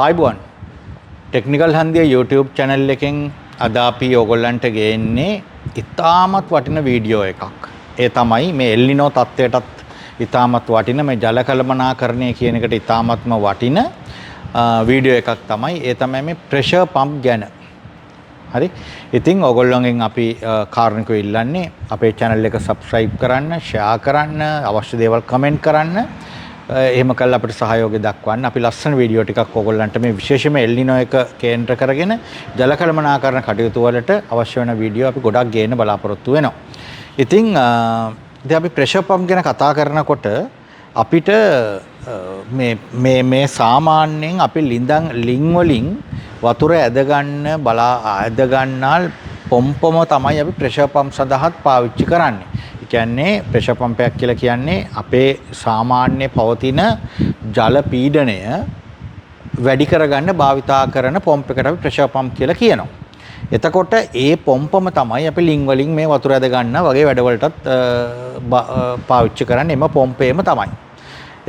ආයිබෝන් technical හන්දිය YouTube channel එකෙන් අද අපි ඔයගොල්ලන්ට ගේන්නේ ඉතාමත් වටින වීඩියෝ එකක්. ඒ තමයි මේ එල්නිනෝ තත්ත්වයටත් ඉතාමත් වටින මේ ජල කළමනාකරණය කියන එකට ඉතාමත්ම වටින වීඩියෝ එකක් තමයි. ඒ තමයි මේ ප්‍රෙෂර් පම්ප් ගැන. හරි. ඉතින් ඔයගොල්ලෝගෙන් අපි කාරණිකව ඉල්ලන්නේ අපේ channel එක subscribe කරන්න, share කරන්න, අවශ්‍ය දේවල් comment කරන්න. එහෙම කළා අපිට සහයෝගය දක්වන්න. අපි ලස්සන වීඩියෝ ටිකක් ඔයගොල්ලන්ට මේ විශේෂයෙන්ම එල්නිනෝ එක කේන්ද්‍ර කරගෙන ජල කළමනාකරණ කටයුතු වලට අවශ්‍ය වෙන වීඩියෝ අපි ගොඩක් ගේන්න බලාපොරොත්තු වෙනවා. ඉතින් දැන් අපි ප්‍රෙෂර් පම්ප් ගැන කතා කරනකොට අපිට මේ සාමාන්‍යයෙන් අපි ලිං වලින් වතුර ඇද ගන්නාල් පොම්පම තමයි අපි ප්‍රෙෂර් පම්ප් සඳහාත් පාවිච්චි කරන්නේ. ඒ කියන්නේ ප්‍රෙෂර් පම්පයක් කියලා කියන්නේ අපේ සාමාන්‍ය පවතින ජල පීඩනය වැඩි කරගන්න භාවිතා කරන පොම්ප් එකට අපි ප්‍රෙෂර් පම්ප් කියලා කියනවා. එතකොට ඒ පොම්පම තමයි අපි ලිං වලින් මේ වතුර ඇද ගන්න වගේ වැඩවලටත් පාවිච්චි කරන්නේ එම පොම්පේම තමයි.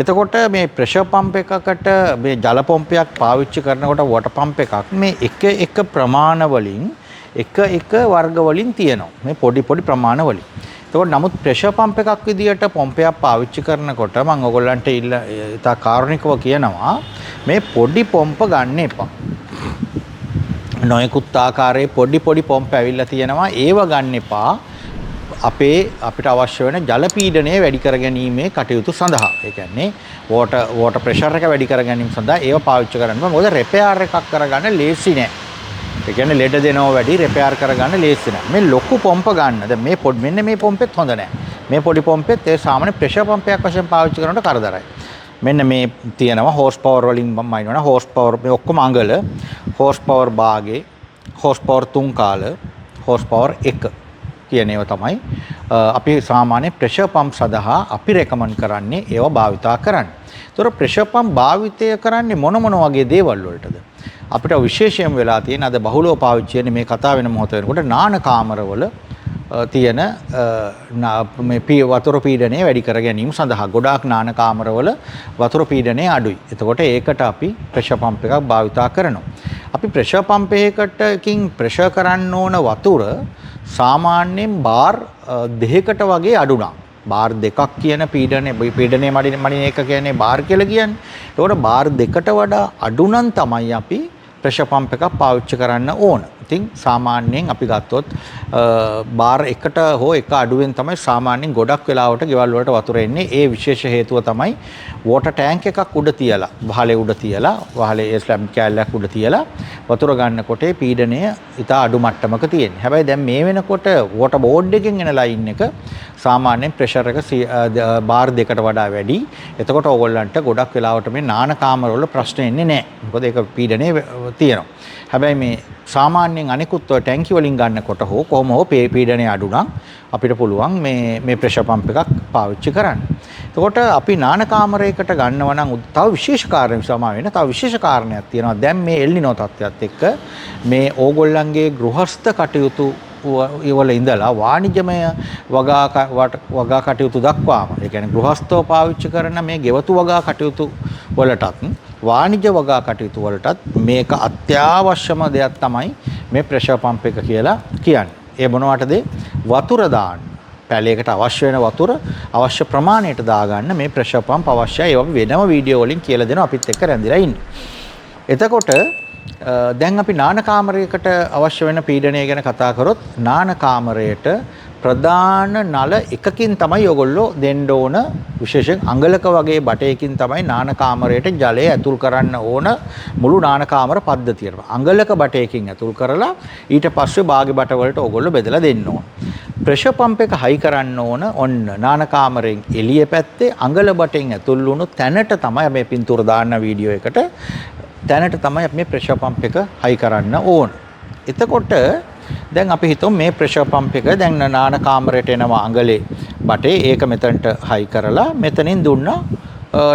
එතකොට මේ ප්‍රෙෂර් පම්ප් එකකට මේ ජල පොම්පයක් පාවිච්චි කරනකොට වොටර් පම්ප් එකක් මේ එක ප්‍රමාණ වලින් එක වර්ග වලින් තියෙනවා. මේ පොඩි ප්‍රමාණ වලින්. එතකොට නමුත් ප්‍රෙෂර් පම්ප් එකක් විදියට පොම්පයක් පාවිච්චි කරනකොට මම ඔයගොල්ලන්ට ඉතා කාරුණිකව කියනවා මේ පොඩි පොම්ප ගන්න එපා. නොයෙකුත් ආකාරයේ පොඩි පොම්ප ඇවිල්ලා තියෙනවා. ඒව ගන්න එපා. අපිට අවශ්‍ය වෙන ජල පීඩනය වැඩි කර ගැනීමේ කටයුතු සඳහා. ඒ කියන්නේ වෝටර් ප්‍රෙෂර් එක වැඩි කර ගැනීම සඳහා ඒව පාවිච්චි කරන්න. මොකද රිපෙයාර් එකක් කරගන්න ලේසි නෑ. ඒ කියන්නේ ලෙඩ දෙනව වැඩි රිපෙයාර් කරගන්න ලේසි නෑ. මේ ලොකු පොම්ප ගන්න. දැන් මෙන්න මේ පොම්පෙත් හොඳ නෑ. මේ පොඩි පොම්පෙත් ඒ සාමාන්‍ය ප්‍රෙෂර් පම්පයක් වශයෙන් පාවිච්චි කරනකොට කරදරයි. මෙන්න මේ තියෙනවා හෝස් පවර් වලින් මයින්වන හෝස් පවර් මේ ඔක්කොම අඟල හෝස් පවර් භාගේ හෝස් පවර් 3 කාල හෝස් පවර් 1 කියන ඒවා තමයි අපි සාමාන්‍ය ප්‍රෙෂර් පම්ප් සඳහා අපි රෙකමන්ඩ් කරන්නේ ඒවා භාවිතා කරන්න. ඒතර ප්‍රෙෂර් පම්ප් භාවිතය කරන්නේ මොන වගේ දේවල් වලටද? අපිට විශේෂයෙන් වෙලා තියෙන අද බහුලව පාවිච්චි වෙන මේ කතාව වෙන මොහොත වෙනකොට නාන කාමරවල තියෙන මේ වතුර පීඩනය වැඩි කර ගැනීම සඳහා ගොඩාක් නාන කාමරවල වතුර පීඩනය අඩුයි. එතකොට ඒකට අපි ප්‍රෙෂර් පම්ප් එකක් භාවිතා කරනවා. අපි ප්‍රෙෂර් පම්ප් එකකින් ප්‍රෙෂර් කරන්න ඕන වතුර සාමාන්‍යයෙන් බාර් 2කට වගේ අඩු නම් බාර් 2ක් කියන පීඩනය මඩින එක කියන්නේ බාර් කියලා කියන්නේ. ඒකට බාර් 2කට වඩා අඩු නම් තමයි අපි ප්‍රෙෂර් පම්ප් එකක් පාවිච්චි කරන්න ඕන. ඉතින් සාමාන්‍යයෙන් අපි ගත්තොත් බාර් 1ට හෝ 1 අඩුවෙන් තමයි සාමාන්‍යයෙන් ගොඩක් වෙලාවට ගෙවල් වලට වතුර එන්නේ. ඒ විශේෂ හේතුව තමයි වෝටර් ටැංක් එකක් උඩ තියලා වහලේ ස්ලැබ් කෑල්ලක් උඩ තියලා වතුර ගන්නකොට පීඩනය ඉතා අඩු මට්ටමක තියෙනවා. හැබැයි දැන් මේ වෙනකොට වෝටර් බෝඩ් එකෙන් එන ලයින් එක සාමාන්‍යයෙන් ප්‍රෙෂර් එක බාර් 2කට වඩා වැඩි. එතකොට ඕගොල්ලන්ට ගොඩක් වෙලාවට මේ නාන කාමරවල ප්‍රශ්න එන්නේ නැහැ. මොකද ඒක පීඩනය තියෙනවා. හැබැයි මේ සාමාන්‍යයෙන් අනිකුත් ටැංකි වලින් ගන්නකොට හෝ කොහොම හෝ පීඩනය අඩු නම් අපිට පුළුවන් මේ ප්‍රෙෂර් පම්ප් එකක් පාවිච්චි කරන්න. එතකොට අපි නාන කාමරයකට ගන්නව නම් තව විශේෂ කාරණයක් තියෙනවා. දැන් මේ එල්නිනෝ තත්ත්වයක් එක්ක මේ ඕගොල්ලන්ගේ ගෘහස්ත කටයුතු වල ඉඳලා වාණිජමය වගා කටයුතු දක්වාම ඒ කියන්නේ ගෘහස්තව පාවිච්චි කරන මේ ගෙවතු වගා කටයුතු වලටත් වාණිජ වගා කටයුතු වලටත් මේක අත්‍යවශ්‍යම දෙයක් තමයි මේ ප්‍රෙෂර් පම්ප් එක කියලා කියන්නේ. ඒ මොනවටද? වතුර දාන්න. පැලයකට අවශ්‍ය වෙන වතුර අවශ්‍ය ප්‍රමාණයට දාගන්න මේ ප්‍රෙෂර් පම්ප් අවශ්‍යයි. ඒක අපි වෙනම වීඩියෝ වලින් කියලා දෙනවා. අපිත් එක්ක රැඳිලා ඉන්න. එතකොට දැන් අපි නාන කාමරයකට අවශ්‍ය වෙන පීඩනය ගැන කතා කරොත් නාන කාමරයට ප්‍රධාන නල එකකින් තමයි ඔයගොල්ලෝ දෙන්න ඕන. විශේෂයෙන් අඟලක වගේ බටයකින් තමයි නාන කාමරයට ජලය ඇතුල් කරන්න ඕන මුළු නාන කාමර පද්ධතියට. අඟලක බටයකින් ඇතුල් කරලා ඊට පස්සේ බාගේ බට වලට ඔයගොල්ලෝ බෙදලා දෙන්න ඕන. ප්‍රෙෂර් පම්ප් එක හයි කරන්න ඕන ඔන්න නාන කාමරයෙන් එළිය පැත්තේ අඟල බටෙන් ඇතුල් වුණු තැනට තමයි මේ පින්තූර දාන්න වීඩියෝ එකට තැනට තමයි අපි මේ ප්‍රෙෂර් පම්ප් එක හයි කරන්න ඕන. එතකොට දැන් අපි හිතමු මේ ප්‍රෙෂර් පම්ප් එක දැන් නාන කාමරයට එනවා අඟලේ බටේ ඒක මෙතනට හයි කරලා මෙතනින් දුන්නා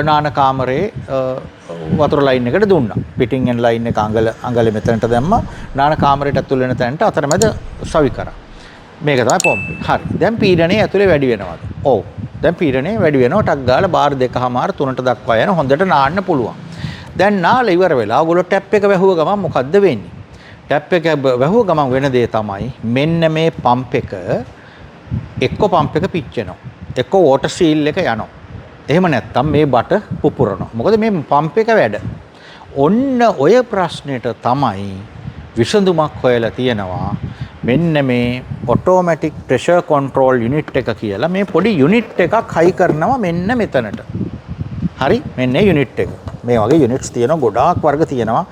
නාන කාමරේ වතුර ලයින් එකට දුන්නා. පිටින් එන ලයින් එක අඟලේ මෙතනට දැම්මා. නාන කාමරයට ඇතුල් වෙන තැනට අතරමැද සවි කරා. මේක තමයි පොම්ප් එක. හරි. දැන් පීඩනය ඇතුලේ වැඩි වෙනවද? ඔව්. දැන් පීඩනය වැඩි වෙනවා. ටක් ගාලා බාර් 2.5 3ට දක්වා යන හොඳට නාන්න පුළුවන්. දැන් නාලා ඉවර වෙලා ඔයගොල්ලෝ ටැප් එක වැහුව ගමන් මොකද්ද වෙන්නේ? ටැප් එක වැහුව ගමන් වෙන දේ තමයි මෙන්න මේ පම්ප් එක එක්ක පම්ප් එක පිච්චෙනවා. එක්ක වෝටර් සීල් එක යනවා. එහෙම නැත්නම් මේ බට පුපුරනවා. මොකද මේ පම්ප් එක වැඩ. ඔන්න ඔය ප්‍රශ්නෙට තමයි විසඳුමක් හොයලා තියෙනවා. මෙන්න මේ ඔටෝමැටික් ප්‍රෙෂර් කන්ට්‍රෝල් යුනිට් එක කියලා මේ පොඩි යුනිට් එකක් හයි කරනවා මෙන්න මෙතනට. හරි මෙන්න යුනිට් එක. මේ වගේ යුනිට්ස් තියෙනවා ගොඩාක් වර්ග තියෙනවා.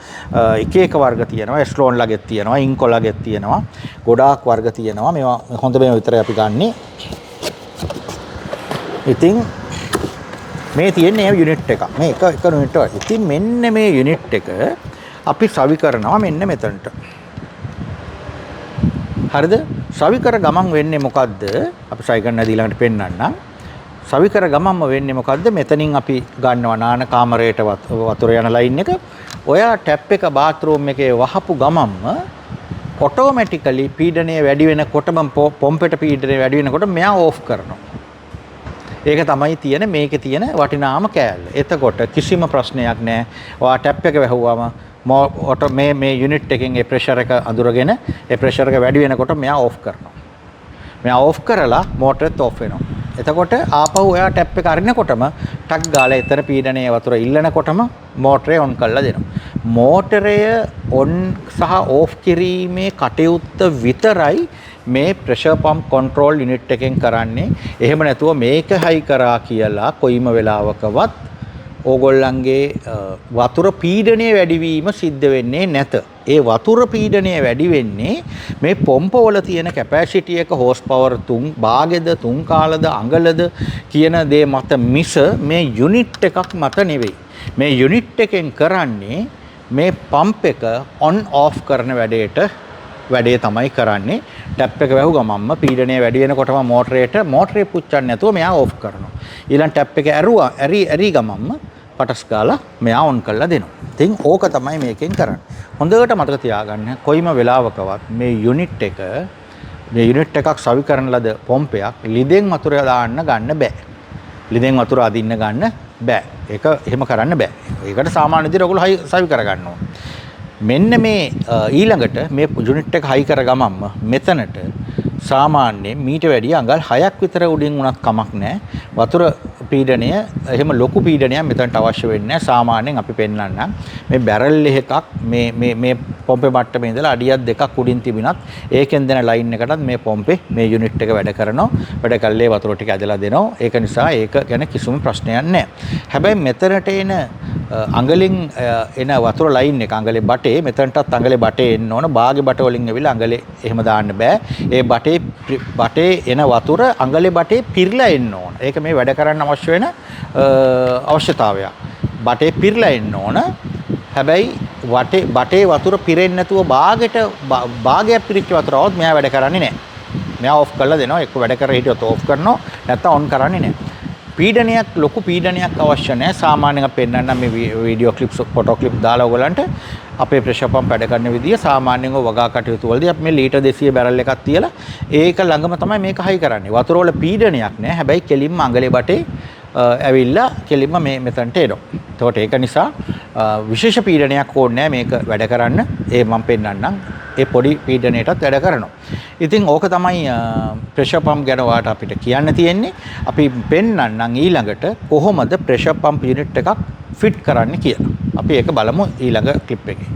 එක එක වර්ග තියෙනවා. එස්ලෝන් ලගෙත් තියෙනවා, ඉන්කෝ ලගෙත් තියෙනවා. ගොඩාක් වර්ග තියෙනවා. මේවා හොඳ මේවා විතරයි අපි ගන්නෙ. ඉතින් මේ තියෙන්නේ යුනිට් එකක්. මේ එක යුනිට් එක. ඉතින් මෙන්න මේ යුනිට් එක අපි සවි කරනවා මෙන්න මෙතනට. හරිද? සවි කර ගමන් වෙන්නේ මොකද්ද? අපි සවි කරන්න ඊළඟට පෙන්නන්නම්. සවි කර ගමන්ම වෙන්නේ මොකද්ද? මෙතනින් අපි ගන්නවා නාන කාමරයට වතුර යන ලයින් එක. ඔය ටැප් එක බාත්රූම් එකේ වහපු ගමන්ම ඔටෝමැටිකලි පීඩනය වැඩි වෙනකොටම පොම්පෙට පීඩනය වැඩි වෙනකොට මෙයා ඕෆ් කරනවා. ඒක තමයි තියෙන මේකේ තියෙන වටිනාම කෑල්ල. එතකොට කිසිම ප්‍රශ්නයක් නැහැ. ඔයා ටැප් එක වැහුවාම මේ යුනිට් එකෙන් ඒ ප්‍රෙෂර් එක අඳුරගෙන ඒ ප්‍රෙෂර් එක වැඩි වෙනකොට මෙයා ඕෆ් කරනවා. මෙයා ඕෆ් කරලා මෝටරෙත් ඕෆ් වෙනවා. එතකොට ආපහු එයා ටැප් එක අරිනකොටම ටක් ගාලා එතන පීඩනයේ වතුර ඉල්ලනකොටම මෝටරේ ඔන් කරලා දෙනවා. මෝටරය ඔන් සහ ඕෆ් කිරීමේ කටයුත්ත විතරයි මේ ප්‍රෙෂර් පම්ප් කන්ට්‍රෝල් යුනිට් එකෙන් කරන්නේ. එහෙම නැතුව මේක හයි කරා කියලා කොයිම වෙලාවකවත් ඕගොල්ලන්ගේ වතුර පීඩනය වැඩිවීම සිද්ධ වෙන්නේ නැත. ඒ වතුර පීඩනය වැඩි වෙන්නේ මේ පොම්පවල තියෙන කැපැසිටි එක හෝස් පවර් 3 භාගෙද 3 කාලද අඟලද කියන දේ මත මිස මේ යුනිට් එකක් මත නෙවෙයි. මේ යුනිට් එකෙන් කරන්නේ මේ පම්ප් එක ඔන් ඕෆ් කරන වැඩේ තමයි කරන්නේ. ටැප් එක වැහුව ගමන්ම පීඩනය වැඩි වෙනකොටම මෝටරේ පුච්චන්නේ නැතුව මෙයා ඕෆ් කරනවා. ඊළඟ ටැප් එක ඇරි ගමන්ම පටස් ගාලා මෙයා ඔන් කරලා දෙනවා. ඉතින් ඕක තමයි මේකෙන් කරන්නේ. හොඳට මතක තියාගන්න කොයිම වෙලාවකවත් මේ යුනිට් එකක් සවි කරන ලද පොම්පයක් ලිදෙන් වතුර දාන්න ගන්න බෑ. ලිදෙන් වතුර අදින්න ගන්න බෑ. ඒක එහෙම කරන්න බෑ. ඒකට සාමාන්‍ය විදිහට ඔයගොල්ලෝ සවි කරගන්න ඕන. මෙන්න මේ ඊළඟට මේ යුනිට් එක හයි කර ගමන්ම මෙතනට සාමාන්‍යයෙන් මීට වැඩිය අඟල් 6ක් විතර උඩින් වුණත් කමක් නැහැ. වතුර පීඩනය එහෙම ලොකු පීඩනයක් මෙතනට අවශ්‍ය වෙන්නේ නැහැ. සාමාන්‍යයෙන් අපි පෙන්නන්නම් මේ බැරල් එකක් මේ පොම්පේ මට්ටමේ ඉඳලා අඩියක් දෙකක් උඩින් තිබුණත් ඒකෙන් දෙන ලයින් එකටත් මේ පොම්පේ මේ යුනිට් එක වැඩ කරනවා. වැඩ කල්ලේ වතුර ටික ඇදලා දෙනවා. ඒක නිසා ඒක ගැන කිසිම ප්‍රශ්නයක් නැහැ. හැබැයි මෙතනට එන අඟලින් එන වතුර ලයින් එක අඟලේ බටේ මෙතනටත් අඟලේ බටේ එන්න ඕන. බාගේ බට වලින් ඇවිල්ලා අඟලේ එහෙම දාන්න බෑ. ඒ බටේ එන වතුර අඟලේ බටේ පිරලා එන්න ඕන. ඒක මේ වැඩ කරන්න අවශ්‍ය වෙන අවශ්‍යතාවයක්. බටේ පිරලා එන්න ඕන. හැබැයි බටේ වතුර පිරෙන්නේ නැතුව භාගයක් පිරිච්ච වතුර આવොත් මෙයා වැඩ කරන්නේ නැහැ. මෙයා ඕෆ් කරලා දෙනවා. එක්ක වැඩ කර හිටියොත් ඕෆ් කරනවා. නැත්නම් ඔන් කරන්නේ නැහැ. පීඩනයක් ලොකු පීඩනයක් අවශ්‍ය නැහැ. සාමාන්‍යයෙන් අපි පෙන්නන්නම් මේ වීඩියෝ ක්ලිප්ස් ෆොටෝ ක්ලිප් දාලා ඔයගලන්ට අපේ ප්‍රෙෂර් පම්ප් වැඩ කරන විදිය සාමාන්‍යයෙන් වගා කටයුතු වලදී අපි මේ ලීටර් 200 බැරල් එකක් තියලා ඒක ළඟම තමයි මේක හයි කරන්නේ. වතුර වල පීඩනයක් නැහැ. හැබැයි කෙලින්ම අඟලේ බටේ ඇවිල්ලා කෙලින්ම මේ මෙතනට එනවා. එතකොට ඒක නිසා විශේෂ පීඩනයක් ඕනේ මේක වැඩ කරන්න. ඒ මම පෙන්නන්නම්. ඒ පොඩි පීඩනයටත් වැඩ කරනවා. ඉතින් ඕක තමයි ප්‍රෙෂර් පම්ප් ගැන වාට අපිට කියන්න තියෙන්නේ. අපි පෙන්නන්නම් ඊළඟට කොහොමද ප්‍රෙෂර් පම්ප් යුනිට් එකක් ෆිට කරන්න කියලා. අපි ඒක බලමු ඊළඟ ක්ලිප් එකේ.